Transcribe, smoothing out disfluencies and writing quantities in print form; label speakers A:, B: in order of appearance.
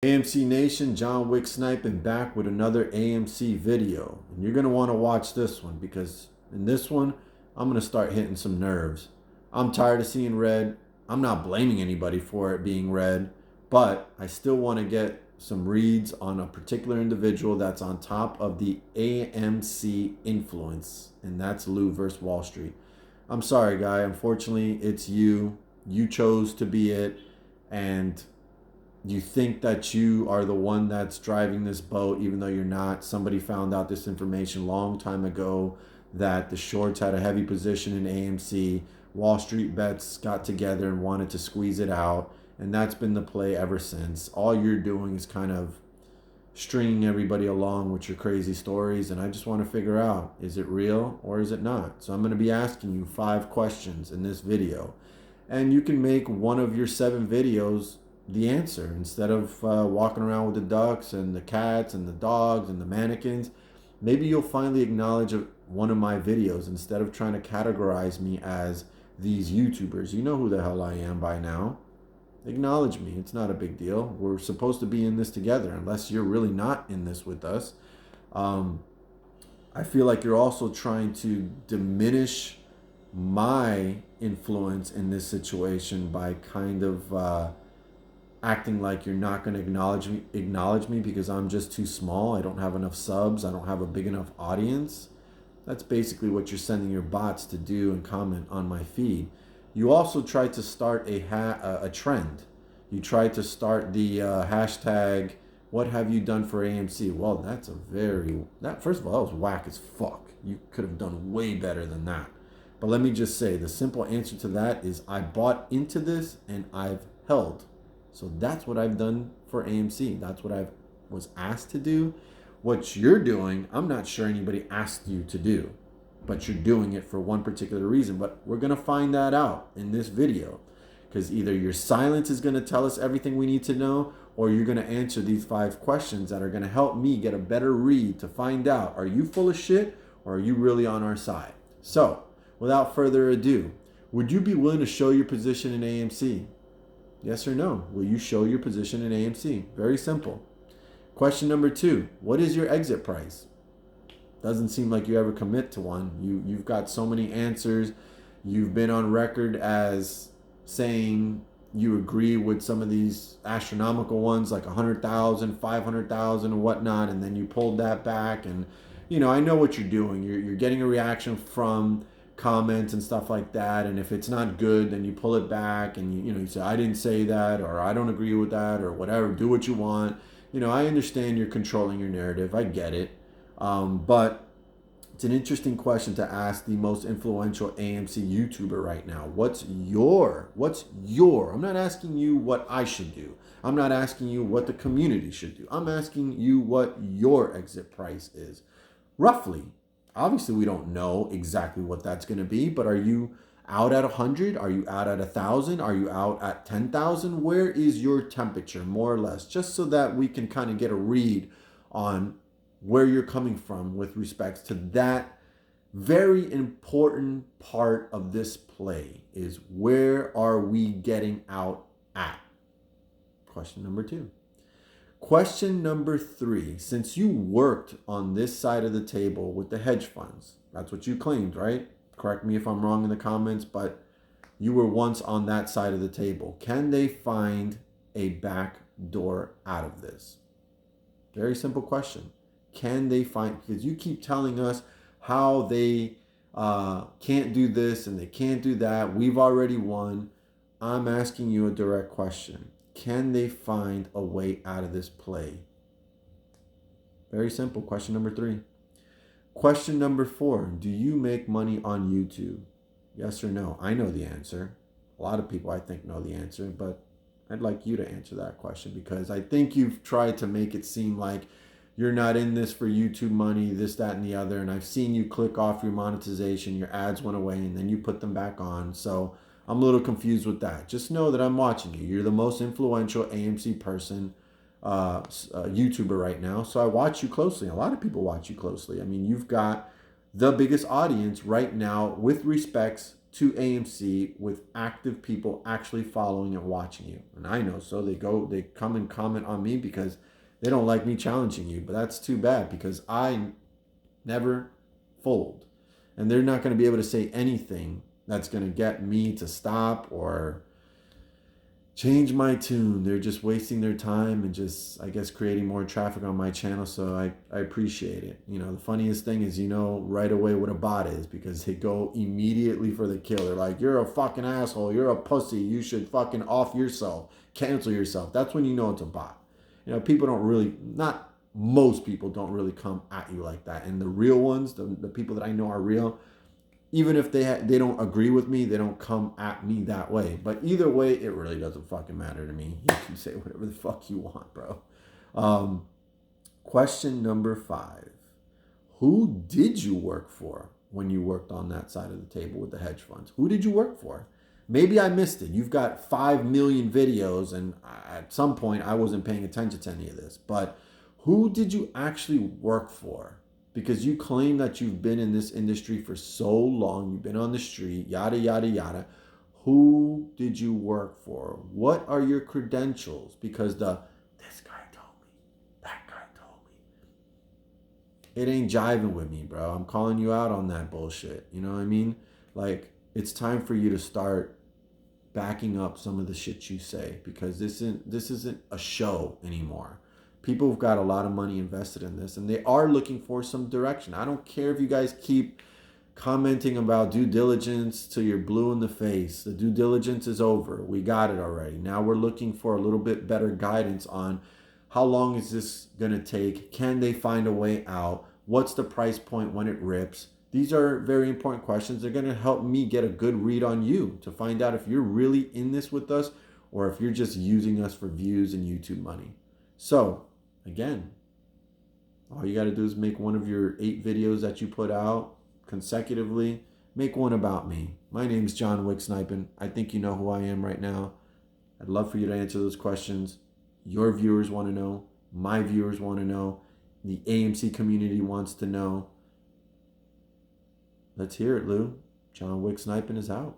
A: AMC Nation, John Wick sniping back with another AMC video. And you're going to want to watch this one because in this one, I'm going to start hitting some nerves. I'm tired of seeing red. I'm not blaming anybody for it being red, but I still want to get some reads on a particular individual that's on top of the AMC influence, and that's Lou versus Wall Street. I'm sorry, guy. Unfortunately, it's you. You chose to be it, and you think that you are the one that's driving this boat, even though you're not. Somebody found out this information a long time ago that the shorts had a heavy position in AMC. Wall Street bets got together and wanted to squeeze it out, and that's been the play ever since. All you're doing is kind of stringing everybody along with your crazy stories, and I just want to figure out, is it real or is it not? So I'm going to be asking you 5 questions in this video, and you can make one of your 7 videos the answer. Instead of walking around with the ducks and the cats and the dogs and the mannequins, maybe you'll finally acknowledge one of my videos instead of trying to categorize me as these YouTubers. You know who the hell I am by now. Acknowledge me. It's not a big deal. We're supposed to be in this together, unless you're really not in this with us. I feel like you're also trying to diminish my influence in this situation by kind of acting like you're not going to acknowledge me because I'm just too small. I don't have enough subs. I don't have a big enough audience. That's basically what you're sending your bots to do and comment on my feed. You also tried to start a trend. You tried to start the hashtag, what have you done for AMC? Well, that's first of all, that was whack as fuck. You could have done way better than that. But let me just say, the simple answer to that is I bought into this and I've held. So that's what I've done for AMC. That's what I was asked to do. What you're doing, I'm not sure anybody asked you to do, but you're doing it for one particular reason. But we're going to find that out in this video, because either your silence is going to tell us everything we need to know, or you're going to answer these 5 questions that are going to help me get a better read to find out, are you full of shit or are you really on our side? So without further ado, would you be willing to show your position in AMC? Yes or no? Will you show your position in AMC? Very simple. Question number 2. What is your exit price? Doesn't seem like you ever commit to one. You've got so many answers. You've been on record as saying you agree with some of these astronomical ones like 100,000, 500,000 and whatnot, and then you pulled that back. And, I know what you're doing. You're getting a reaction from comments and stuff like that, and if it's not good, then you pull it back and you say I didn't say that, or I don't agree with that, or whatever. Do what you want. I understand you're controlling your narrative. I get it, but it's an interesting question to ask the most influential AMC YouTuber right now. What's your? I'm not asking you what I should do. I'm not asking you what the community should do. I'm asking you what your exit price is, roughly. Obviously, we don't know exactly what that's going to be, but are you out at 100? Are you out at 1,000? Are you out at 10,000? Where is your temperature, more or less? Just so that we can kind of get a read on where you're coming from with respects to that very important part of this play, is where are we getting out at? Question number 2. Question number 3, since you worked on this side of the table with the hedge funds, that's what you claimed, right? Correct me if I'm wrong in the comments, but you were once on that side of the table. Can they find a back door out of this? Very simple question. Can they find, because you keep telling us how they can't do this and they can't do that. We've already won. I'm asking you a direct question. Can they find a way out of this play? Very simple. Question number 3. Question number 4. Do you make money on YouTube? Yes or no? I know the answer. A lot of people, I think, know the answer, but I'd like you to answer that question, because I think you've tried to make it seem like you're not in this for YouTube money, this, that, and the other. And I've seen you click off your monetization, your ads went away, and then you put them back on. So I'm a little confused with that. Just know that I'm watching you. You're the most influential AMC person, YouTuber right now. So I watch you closely. A lot of people watch you closely. I mean, you've got the biggest audience right now with respects to AMC with active people actually following and watching you. And I know, so they come and comment on me because they don't like me challenging you. But that's too bad because I never fold. And they're not going to be able to say anything that's going to get me to stop or change my tune. They're just wasting their time and just, I guess, creating more traffic on my channel. So I appreciate it. You know, the funniest thing is, you know, right away what a bot is because they go immediately for the kill. They're like, you're a fucking asshole. You're a pussy. You should fucking off yourself. Cancel yourself. That's when you know it's a bot. You know, people don't really, not most people don't really come at you like that. And the real ones, the people that I know are real, even if they don't agree with me, they don't come at me that way. But either way, it really doesn't fucking matter to me. You can say whatever the fuck you want, bro. Question number 5. Who did you work for when you worked on that side of the table with the hedge funds? Who did you work for? Maybe I missed it. You've got 5 million videos, and at some point I wasn't paying attention to any of this. But who did you actually work for? Because you claim that you've been in this industry for so long, you've been on the street, yada, yada, yada. Who did you work for? What are your credentials? Because this guy told me, that guy told me. It ain't jiving with me, bro. I'm calling you out on that bullshit. You know what I mean? Like, it's time for you to start backing up some of the shit you say because this isn't a show anymore. People have got a lot of money invested in this and they are looking for some direction. I don't care if you guys keep commenting about due diligence till you're blue in the face. The due diligence is over. We got it already. Now we're looking for a little bit better guidance on how long is this going to take? Can they find a way out? What's the price point when it rips? These are very important questions. They're going to help me get a good read on you to find out if you're really in this with us or if you're just using us for views and YouTube money. So, again, all you got to do is make one of your 8 videos that you put out consecutively. Make one about me. My name's John Wick Sniping. I think you know who I am right now. I'd love for you to answer those questions. Your viewers want to know. My viewers want to know. The AMC community wants to know. Let's hear it, Lou. John Wick Sniping is out.